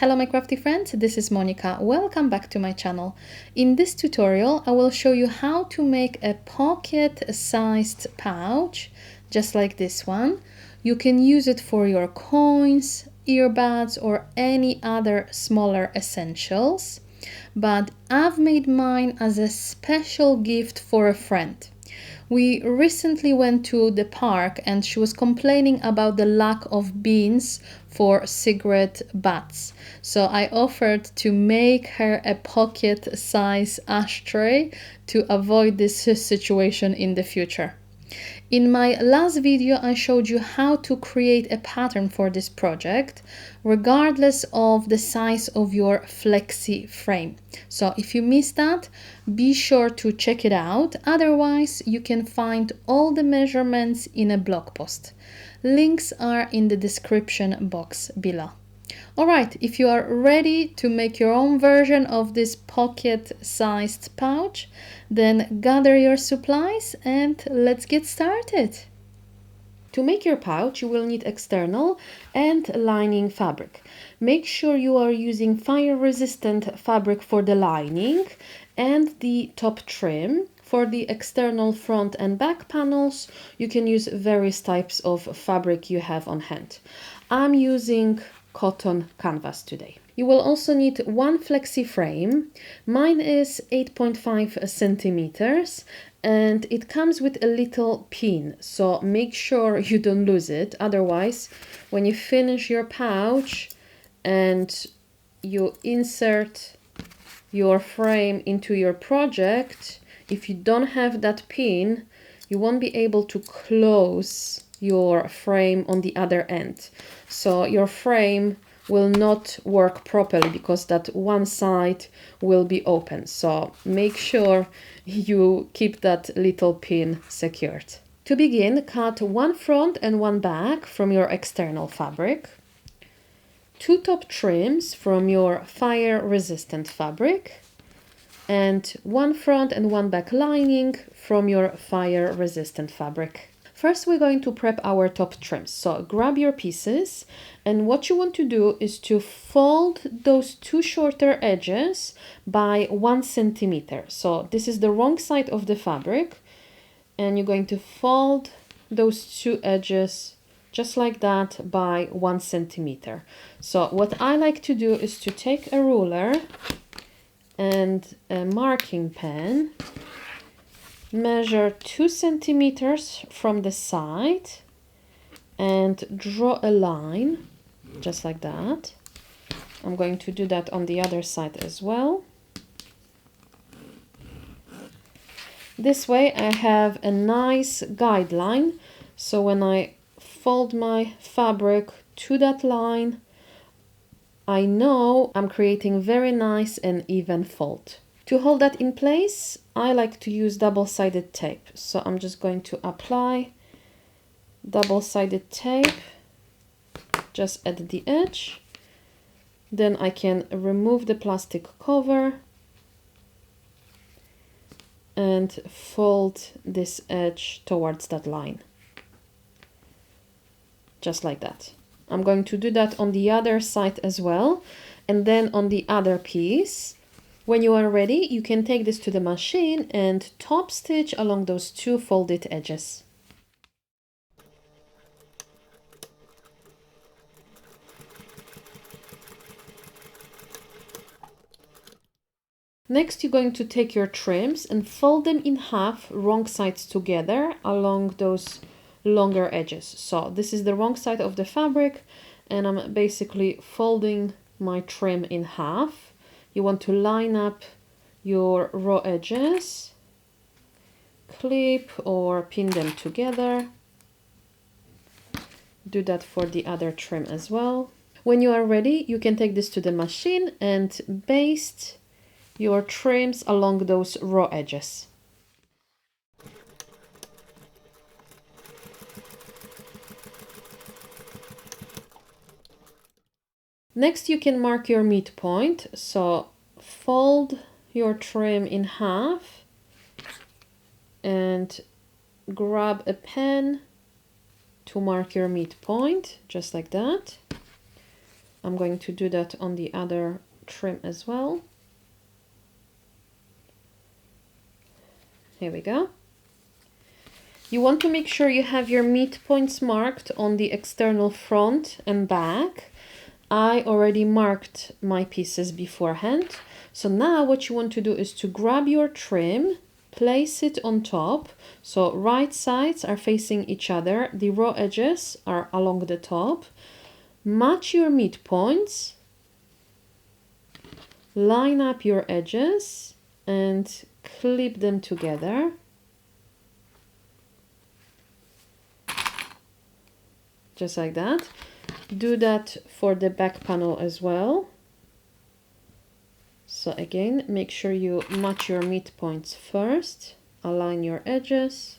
Hello my crafty friends, this is Monica. Welcome back to my channel. In this tutorial I will show you how to make a pocket-sized pouch, just like this one. You can use it for your coins, earbuds or any other smaller essentials. But I've made mine as a special gift for a friend. We recently went to the park and she was complaining about the lack of bins for cigarette butts. So I offered to make her a pocket-size ashtray to avoid this situation in the future. In my last video, I showed you how to create a pattern for this project, regardless of the size of your flexi frame. So if you missed that, be sure to check it out. Otherwise, you can find all the measurements in a blog post. Links are in the description box below. Alright, if you are ready to make your own version of this pocket-sized pouch, then gather your supplies and let's get started. To make your pouch, you will need external and lining fabric. Make sure you are using fire-resistant fabric for the lining and the top trim. For the external front and back panels, you can use various types of fabric you have on hand. I'm using cotton canvas today. You will also need one flexi frame. Mine is 8.5 centimeters and it comes with a little pin, so make sure you don't lose it. Otherwise, when you finish your pouch and you insert your frame into your project, if you don't have that pin, you won't be able to close your frame on the other end. So your frame will not work properly because that one side will be open. So make sure you keep that little pin secured. To begin, cut one front and one back from your external fabric, two top trims from your fire-resistant fabric, and one front and one back lining from your fire-resistant fabric. First, we're going to prep our top trims. So grab your pieces, and what you want to do is to fold those two shorter edges by 1 centimeter. So this is the wrong side of the fabric, and you're going to fold those two edges just like that by 1 centimeter. So what I like to do is to take a ruler and a marking pen, measure 2 centimeters from the side and draw a line just like that. I'm going to do that on the other side as well. This way I have a nice guideline, so when I fold my fabric to that line, I know I'm creating very nice and even fold. To hold that in place, I like to use double-sided tape. So I'm just going to apply double-sided tape just at the edge. Then I can remove the plastic cover and fold this edge towards that line. Just like that. I'm going to do that on the other side as well. And then on the other piece, when you are ready, you can take this to the machine and top stitch along those two folded edges. Next, you're going to take your trims and fold them in half, wrong sides together, along those longer edges. So this is the wrong side of the fabric, and I'm basically folding my trim in half. You want to line up your raw edges, clip or pin them together. Do that for the other trim as well. When you are ready, you can take this to the machine and baste your trims along those raw edges. Next, you can mark your midpoint. So fold your trim in half and grab a pen to mark your midpoint, just like that. I'm going to do that on the other trim as well. Here we go. You want to make sure you have your midpoints marked on the external front and back. I already marked my pieces beforehand. So now what you want to do is to grab your trim, place it on top. So right sides are facing each other. The raw edges are along the top. Match your midpoints. Line up your edges and clip them together. Just like that. Do that for the back panel as well. So again, make sure you match your midpoints first, align your edges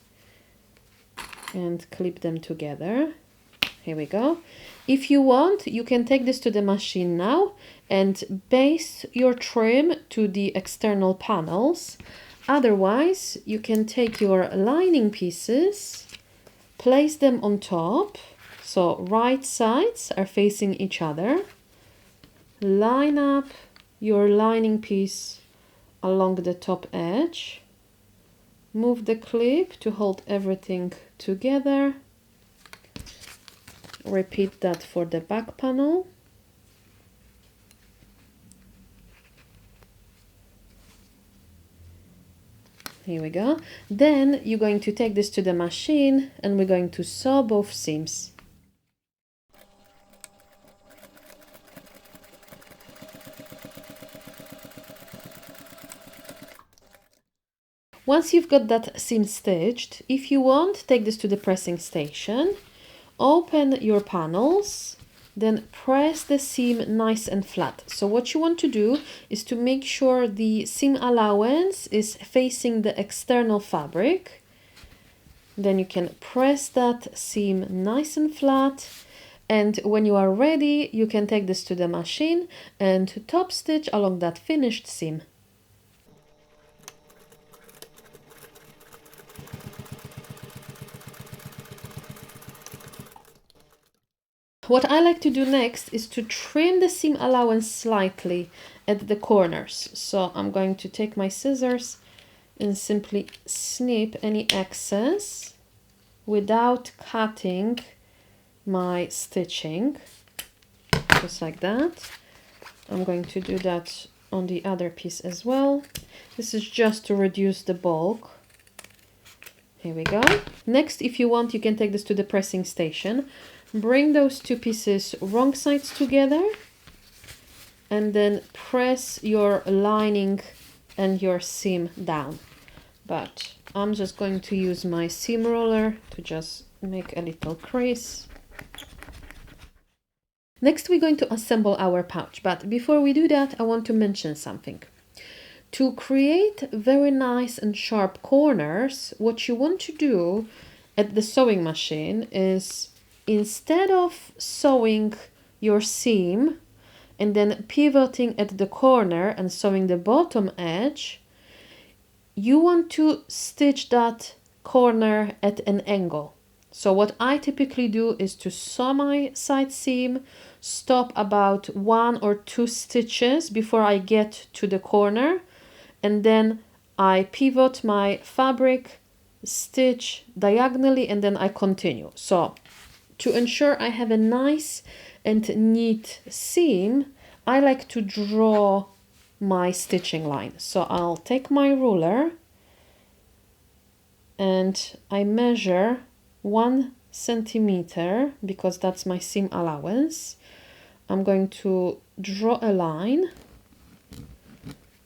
and clip them together. Here we go. If you want, you can take this to the machine now and baste your trim to the external panels. Otherwise, you can take your lining pieces, place them on top. So right sides are facing each other. Line up your lining piece along the top edge. Move the clip to hold everything together. Repeat that for the back panel. Here we go. Then you're going to take this to the machine and we're going to sew both seams. Once you've got that seam stitched, if you want, take this to the pressing station, open your panels, then press the seam nice and flat. So what you want to do is to make sure the seam allowance is facing the external fabric. Then you can press that seam nice and flat. And when you are ready, you can take this to the machine and top stitch along that finished seam. What I like to do next is to trim the seam allowance slightly at the corners. So I'm going to take my scissors and simply snip any excess without cutting my stitching, just like that. I'm going to do that on the other piece as well. This is just to reduce the bulk. Here we go. Next, if you want, you can take this to the pressing station. Bring those two pieces wrong sides together and then press your lining and your seam down. But I'm just going to use my seam roller to just make a little crease. Next, we're going to assemble our pouch. But before we do that, I want to mention something. To create very nice and sharp corners, what you want to do at the sewing machine is, instead of sewing your seam and then pivoting at the corner and sewing the bottom edge, you want to stitch that corner at an angle. So what I typically do is to sew my side seam, stop about 1 or 2 stitches before I get to the corner, and then I pivot my fabric, stitch diagonally, and then I continue. So to ensure I have a nice and neat seam, I like to draw my stitching line. So I'll take my ruler and I measure 1 centimeter because that's my seam allowance. I'm going to draw a line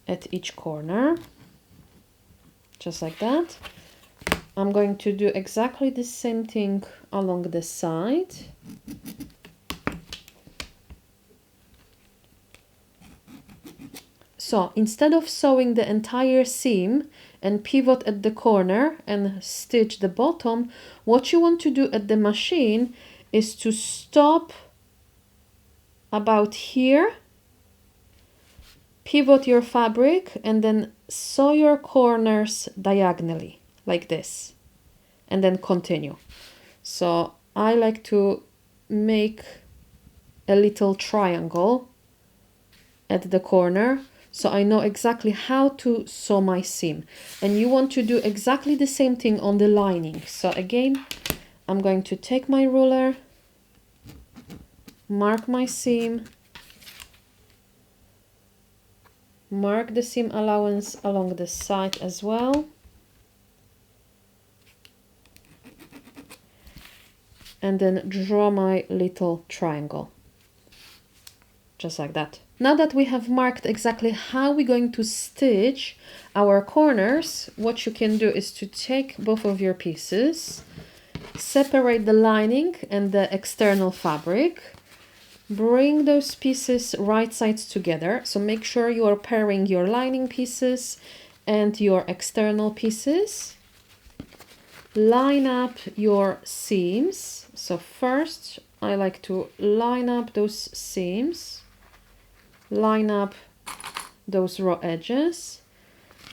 at each corner, just like that. I'm going to do exactly the same thing along the side. So instead of sewing the entire seam and pivot at the corner and stitch the bottom, what you want to do at the machine is to stop about here, pivot your fabric, and then sew your corners diagonally like this, and then continue. So I like to make a little triangle at the corner, so I know exactly how to sew my seam. And you want to do exactly the same thing on the lining. So again, I'm going to take my ruler, mark my seam, mark the seam allowance along the side as well, and then draw my little triangle, just like that. Now that we have marked exactly how we're going to stitch our corners, what you can do is to take both of your pieces, separate the lining and the external fabric, bring those pieces right sides together. So make sure you are pairing your lining pieces and your external pieces. Line up your seams. So first I like to line up those seams, line up those raw edges,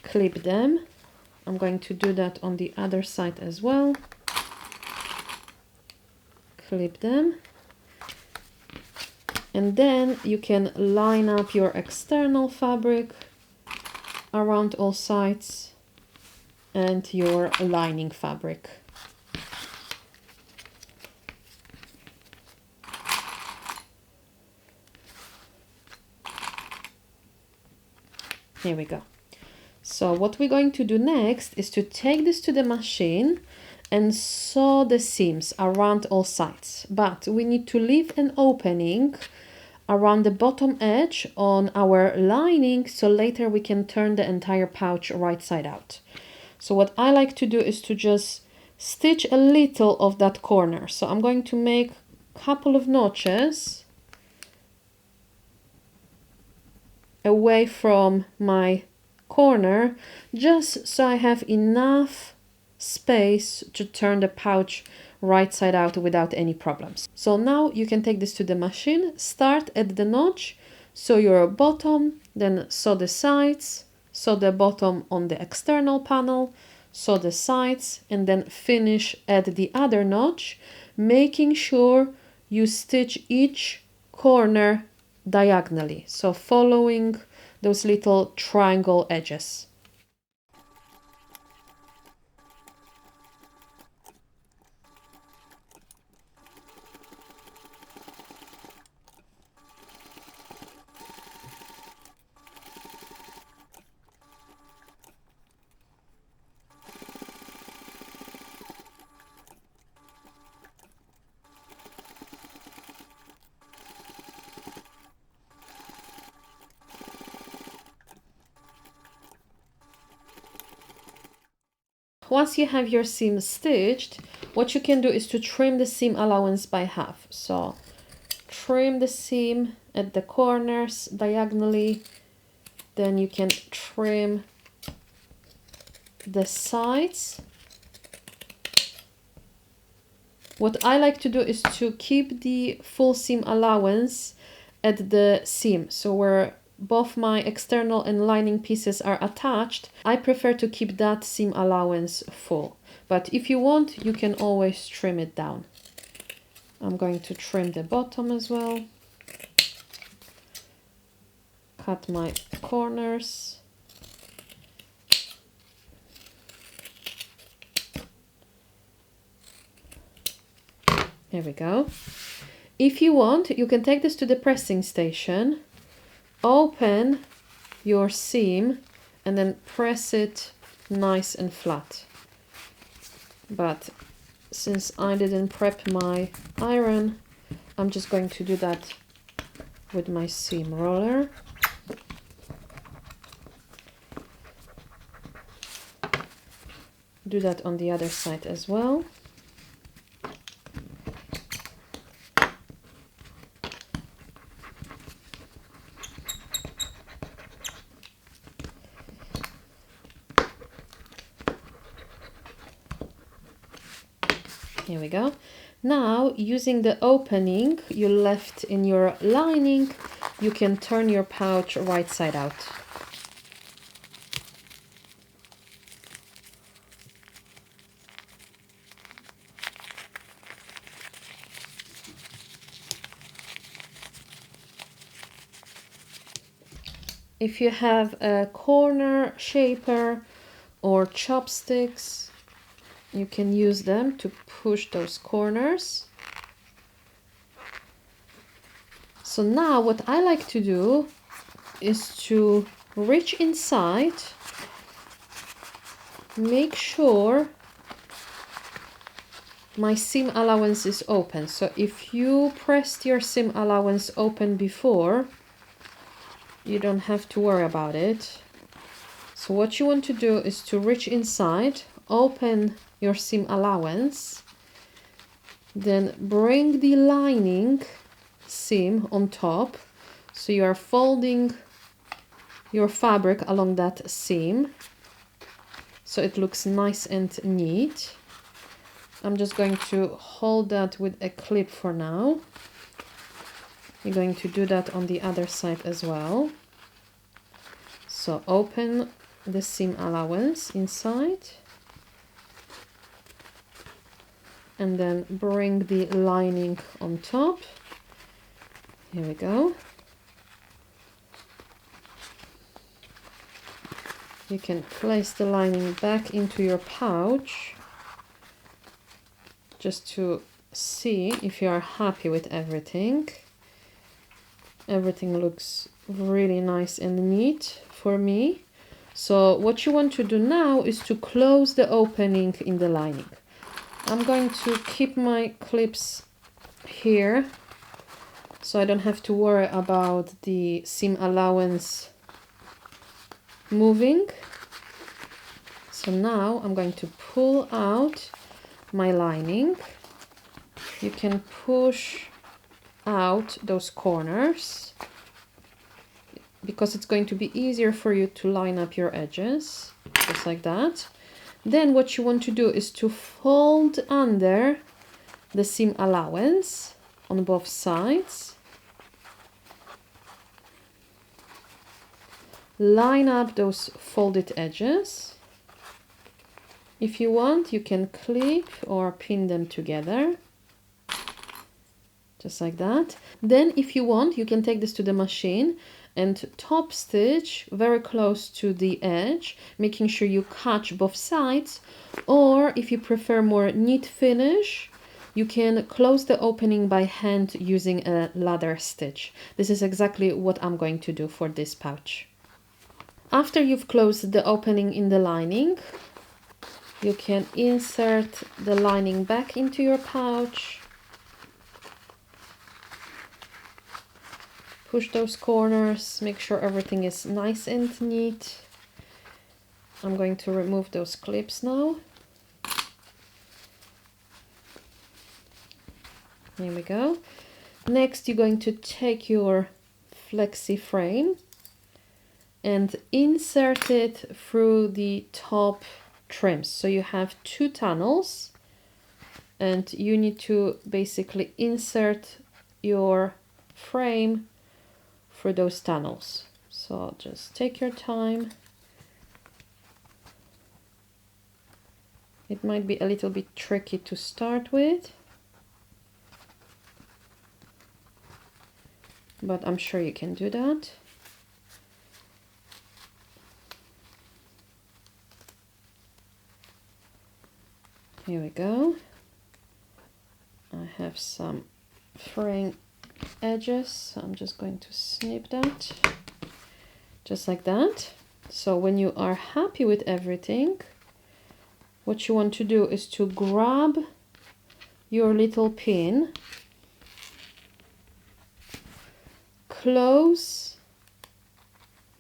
clip them. I'm going to do that on the other side as well. Clip them. And then you can line up your external fabric around all sides and your lining fabric. Here we go. So what we're going to do next is to take this to the machine and sew the seams around all sides. But we need to leave an opening around the bottom edge on our lining, so later we can turn the entire pouch right side out. So what I like to do is to just stitch a little of that corner. So I'm going to make a couple of notches away from my corner, just so I have enough space to turn the pouch right side out without any problems. So now you can take this to the machine, start at the notch, sew your bottom, then sew the sides, sew the bottom on the external panel, sew the sides, and then finish at the other notch, making sure you stitch each corner diagonally, so following those little triangle edges. Once you have your seam stitched, what you can do is to trim the seam allowance by half. So trim the seam at the corners diagonally, then you can trim the sides. What I like to do is to keep the full seam allowance at the seam, so where both my external and lining pieces are attached, I prefer to keep that seam allowance full. But if you want, you can always trim it down. I'm going to trim the bottom as well. Cut my corners. There we go. If you want, you can take this to the pressing station, open your seam and then press it nice and flat. But since I didn't prep my iron, I'm just going to do that with my seam roller. Do that on the other side as well. Here we go. Now, using the opening you left in your lining, you can turn your pouch right side out. If you have a corner shaper or chopsticks, you can use them to push those corners. So now what I like to do is to reach inside, make sure my seam allowance is open. So if you pressed your seam allowance open before, you don't have to worry about it. So what you want to do is to reach inside, open your seam allowance, then bring the lining seam on top. So you are folding your fabric along that seam so it looks nice and neat. I'm just going to hold that with a clip for now. You're going to do that on the other side as well. So open the seam allowance inside and then bring the lining on top. Here we go. You can place the lining back into your pouch just to see if you are happy with everything. Everything looks really nice and neat for me. So what you want to do now is to close the opening in the lining. I'm going to keep my clips here so I don't have to worry about the seam allowance moving. So now I'm going to pull out my lining. You can push out those corners because it's going to be easier for you to line up your edges, just like that. Then what you want to do is to fold under the seam allowance on both sides. Line up those folded edges. If you want, you can clip or pin them together, just like that. Then if you want, you can take this to the machine and top stitch very close to the edge, making sure you catch both sides. Or if you prefer more neat finish, you can close the opening by hand using a ladder stitch. This is exactly what I'm going to do for this pouch. After you've closed the opening in the lining, you can insert the lining back into your pouch. Push those corners, make sure everything is nice and neat. I'm going to remove those clips now. Here we go. Next, you're going to take your flexi frame and insert it through the top trims. So you have two tunnels and you need to basically insert your frame through those tunnels. So just take your time. It might be a little bit tricky to start with, but I'm sure you can do that. Here we go. I have some fraying edges, so I'm just going to snip that, just like that. So when you are happy with everything, what you want to do is to grab your little pin, close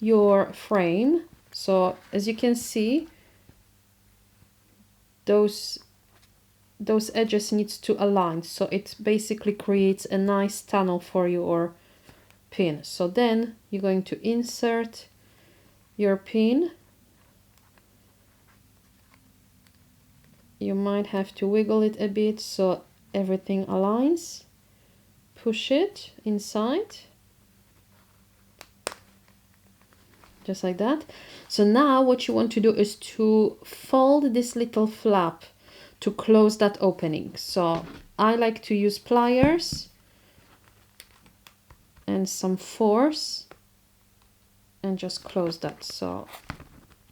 your frame. So as you can see, those edges needs to align, so it basically creates a nice tunnel for your pin. So then you're going to insert your pin. You might have to wiggle it a bit so everything aligns. Push it inside, just like that. So now what you want to do is to fold this little flap to close that opening. So I like to use pliers and some force and just close that. So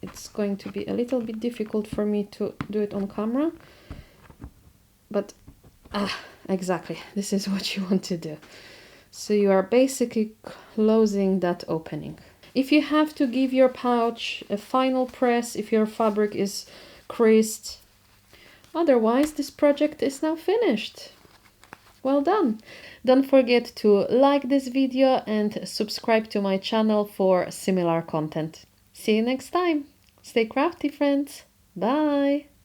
it's going to be a little bit difficult for me to do it on camera, but exactly, this is what you want to do. So you are basically closing that opening. If you have to give your pouch a final press, if your fabric is creased, otherwise this project is now finished. Well done! Don't forget to like this video and subscribe to my channel for similar content. See you next time. Stay crafty, friends. Bye!